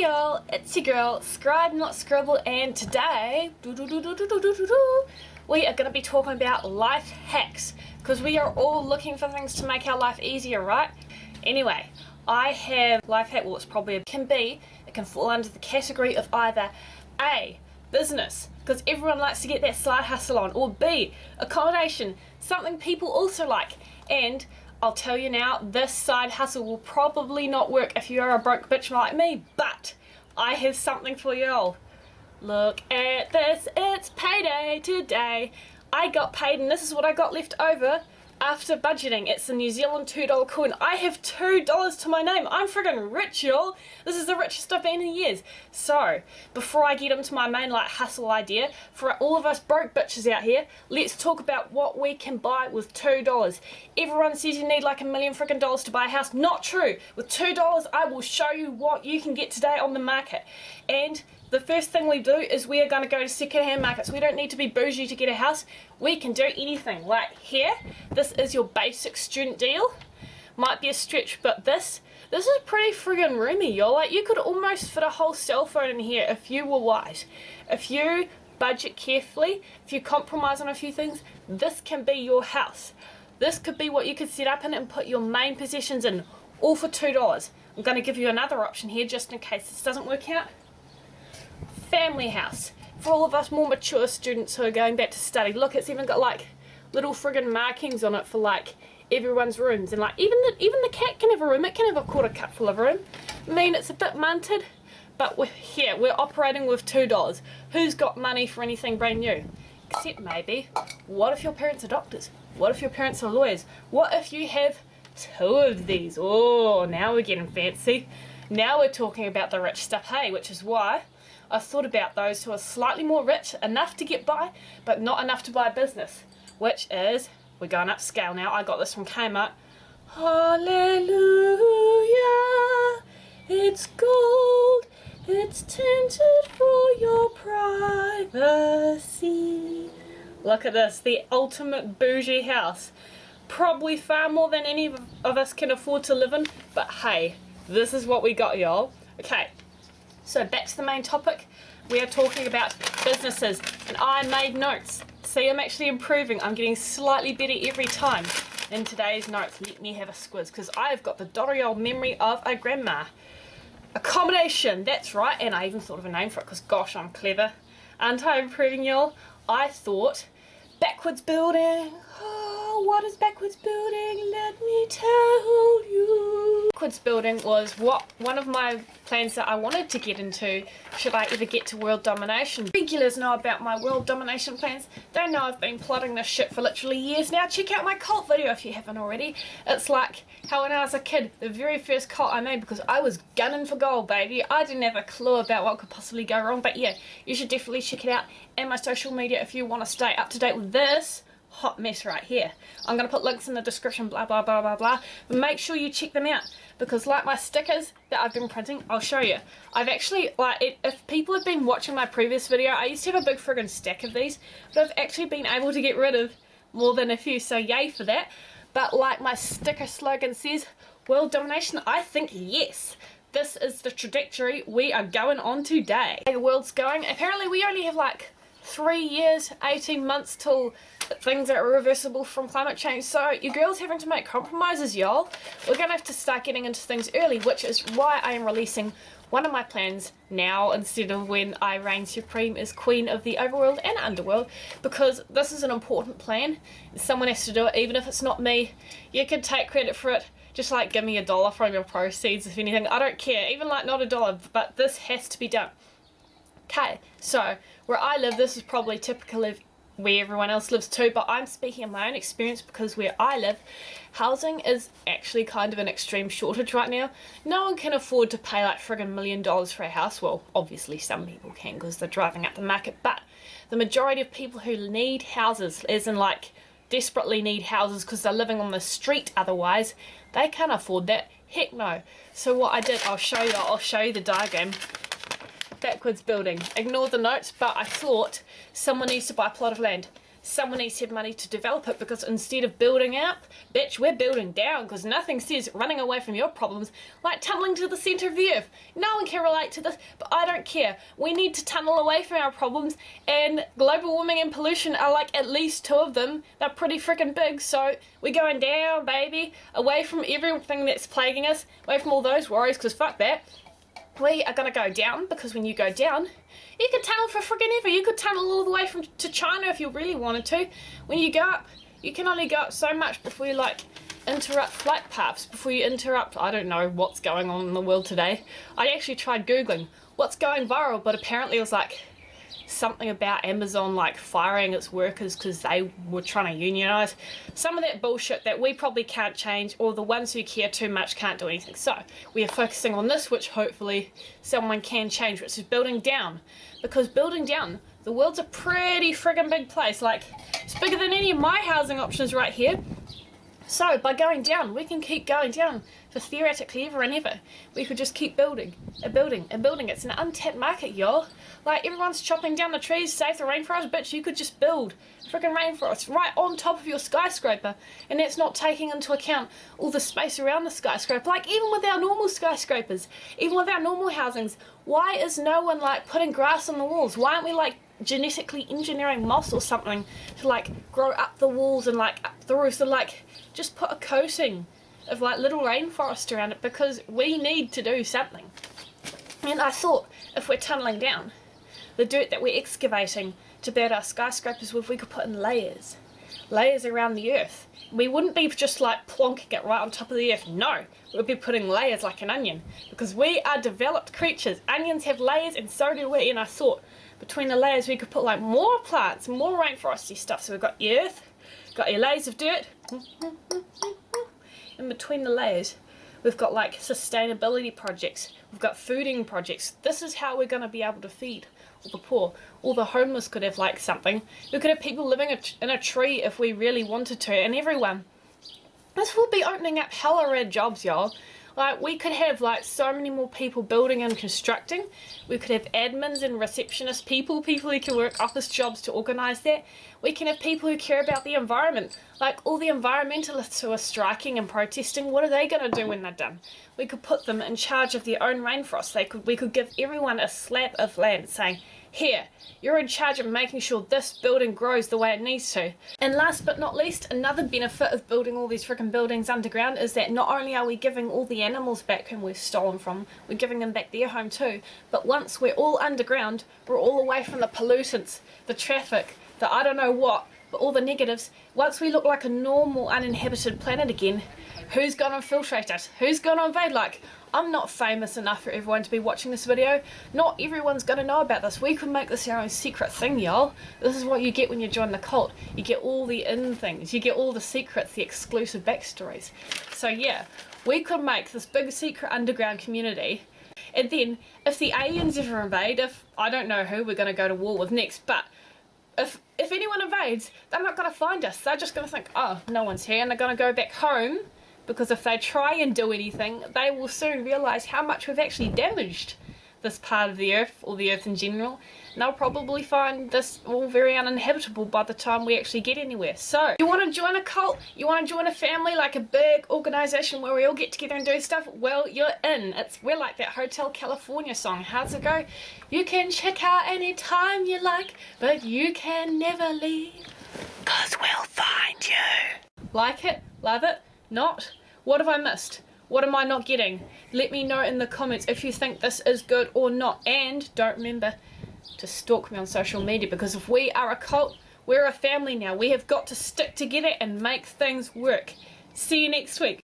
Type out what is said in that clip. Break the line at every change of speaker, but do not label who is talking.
y'all, it's your girl, Scribe Not Scribble, and today we are going to be talking about life hacks, because we are all looking for things to make our life easier, right? Anyway, I have life hack, well, it's probably it can fall under the category of either A, business, because everyone likes to get that side hustle on, or B, accommodation, something people also like, and I'll tell you now, this side hustle will probably not work if you are a broke bitch like me, but I have something for you all. Look at this, it's payday today. I got paid and this is what I got left over after budgeting. It's a New Zealand $2 coin. I have $2 to my name. I'm friggin' rich, y'all. This is the richest I've been in years. So, before I get into my main like hustle idea, for all of us broke bitches out here, let's talk about what we can buy with $2. Everyone says you need like $1 million friggin' dollars to buy a house. Not true. With $2, I will show you what you can get today on the market. And the first thing we do is we are going to go to second-hand markets. We don't need to be bougie to get a house. We can do anything. Like here, this is your basic student deal. Might be a stretch, but this is pretty friggin' roomy, y'all. Like, you could almost fit a whole cell phone in here if you were wise. If you budget carefully, if you compromise on a few things, this can be your house. This could be what you could set up in and put your main possessions in, all for $2. I'm going to give you another option here just in case this doesn't work out. Family house for all of us more mature students who are going back to study. Look, it's even got like little friggin' markings on it for like everyone's rooms, and like even the cat can have a room. It can have a quarter cup full of room. I mean, it's a bit munted, but we're operating with $2. Who's got money for anything brand new? Except maybe, what if your parents are doctors? What if your parents are lawyers? What if you have 2 of these? Oh, now we're getting fancy. Now we're talking about the rich stuff, hey, which is why I thought about those who are slightly more rich, enough to get by, but not enough to buy a business, which is, we're going upscale now, I got this from Kmart. Hallelujah, it's gold, it's tinted for your privacy. Look at this, the ultimate bougie house. Probably far more than any of us can afford to live in, but hey, this is what we got, y'all. Okay. So back to the main topic, we are talking about businesses, and I made notes. See, I'm actually improving. I'm getting slightly better every time. In today's notes, let me have a squiz, because I've got the doddery old memory of a grandma. Accommodation, that's right, and I even thought of a name for it, because gosh, I'm clever. Aren't I improving, y'all? I thought, backwards building. Oh, what is backwards building? Let me tell you. Backwards building was one of my plans that I wanted to get into should I ever get to world domination. Regulars know about my world domination plans. They know I've been plotting this shit for literally years now. Check out my cult video if you haven't already. It's like how when I was a kid, the very first cult I made, because I was gunning for gold, baby. I didn't have a clue about what could possibly go wrong, but yeah, you should definitely check it out and my social media if you want to stay up to date with this hot mess right here. I'm going to put links in the description, blah blah blah blah blah, but make sure you check them out, because like my stickers that I've been printing, I'll show you. I've actually, if people have been watching my previous video, I used to have a big friggin' stack of these, but I've actually been able to get rid of more than a few, so yay for that. But like my sticker slogan says, world domination, I think yes. This is the trajectory we are going on today. The world's going, apparently we only have like 3 years, 18 months till things are irreversible from climate change, so your girl's having to make compromises, y'all. We're gonna have to start getting into things early, which is why I am releasing one of my plans now instead of when I reign supreme as queen of the overworld and underworld, because this is an important plan. Someone has to do it, even if it's not me. You can take credit for it. Just like give me $1 from your proceeds, if anything. I don't care, even like not $1, but this has to be done. Okay, so where I live, this is probably typical of where everyone else lives too, but I'm speaking of my own experience, because where I live, housing is actually kind of an extreme shortage right now. No one can afford to pay like friggin' $1 million for a house. Well, obviously some people can because they're driving up the market, but the majority of people who need houses, as in like desperately need houses because they're living on the street otherwise, they can't afford that. Heck no. So what I did, I'll show you the diagram. Backwards building. Ignore the notes, but I thought someone needs to buy a plot of land. someone needs to have money to develop it, because instead of building up, bitch, we're building down, because nothing says running away from your problems like tunneling to the centre of the earth. No one can relate to this, but I don't care. We need to tunnel away from our problems, and global warming and pollution are like at least two of them. They're pretty freaking big, so we're going down, baby, away from everything that's plaguing us, away from all those worries, because fuck that. We are going to go down, because when you go down, you could tunnel for friggin' ever. You could tunnel all the way to China if you really wanted to. When you go up, you can only go up so much before you like interrupt flight paths, before you interrupt, I don't know what's going on in the world today. I actually tried Googling what's going viral, but apparently it was like something about Amazon like firing its workers because they were trying to unionize. Some of that bullshit that we probably can't change, or the ones who care too much can't do anything. So we are focusing on this, which hopefully someone can change, which is building down. Because building down, the world's a pretty friggin' big place. Like, it's bigger than any of my housing options right here. So by going down, we can keep going down for theoretically ever and ever. We could just keep building and building and building. It's an untapped market, y'all. Like, everyone's chopping down the trees, save the rainforest, bitch. You could just build freaking rainforest right on top of your skyscraper, and that's not taking into account all the space around the skyscraper. Like, even with our normal skyscrapers, even with our normal housings, why is no one like putting grass on the walls? Why aren't we like genetically engineering moss or something to like grow up the walls and like up the roofs, and like just put a coating of like little rainforest around it? Because we need to do something. And I thought, if we're tunneling down, the dirt that we're excavating to build our skyscrapers with, we could put in layers around the earth. We wouldn't be just like plonking it right on top of the earth. No, we'd be putting layers like an onion, because we are developed creatures. Onions have layers, and so do we. And I thought between the layers we could put like more plants, more rainforesty stuff. So we've got earth, got your layers of dirt. In between the layers, we've got like sustainability projects. We've got fooding projects. This is how we're going to be able to feed all the poor. All the homeless could have like something. We could have people living in a tree if we really wanted to, and everyone. This will be opening up hella red jobs, y'all. Like, we could have like so many more people building and constructing. We could have admins and receptionist people who can work office jobs to organise that. We can have people who care about the environment. Like, all the environmentalists who are striking and protesting, what are they going to do when they're done? We could put them in charge of their own rainforest. We could give everyone a slab of land saying, here, you're in charge of making sure this building grows the way it needs to. And last but not least, another benefit of building all these freaking buildings underground is that not only are we giving all the animals back whom we've stolen from, we're giving them back their home too, but once we're all underground, we're all away from the pollutants, the traffic, the I don't know what, but all the negatives. Once we look like a normal uninhabited planet again, who's gonna infiltrate us? Who's gonna invade? Like, I'm not famous enough for everyone to be watching this video. Not everyone's gonna know about this. We could make this our own secret thing, y'all. This is what you get when you join the cult. You get all the in things. You get all the secrets, the exclusive backstories. So yeah, we could make this big secret underground community. And then, if the aliens ever invade, if I don't know who we're gonna go to war with next, but if anyone invades, they're not gonna find us. They're just gonna think, oh, no one's here, and they're gonna go back home. Because if they try and do anything, they will soon realise how much we've actually damaged this part of the earth, or the earth in general. And they'll probably find this all very uninhabitable by the time we actually get anywhere. So, you want to join a cult? You want to join a family, like a big organisation where we all get together and do stuff? Well, you're in. We're like that Hotel California song. How's it go? You can check out anytime you like, but you can never leave, 'cause we'll find you. Like it? Love it? Not? What have I missed? What am I not getting? Let me know in the comments if you think this is good or not. And don't remember to stalk me on social media, because if we are a cult, we're a family now. We have got to stick together and make things work. See you next week.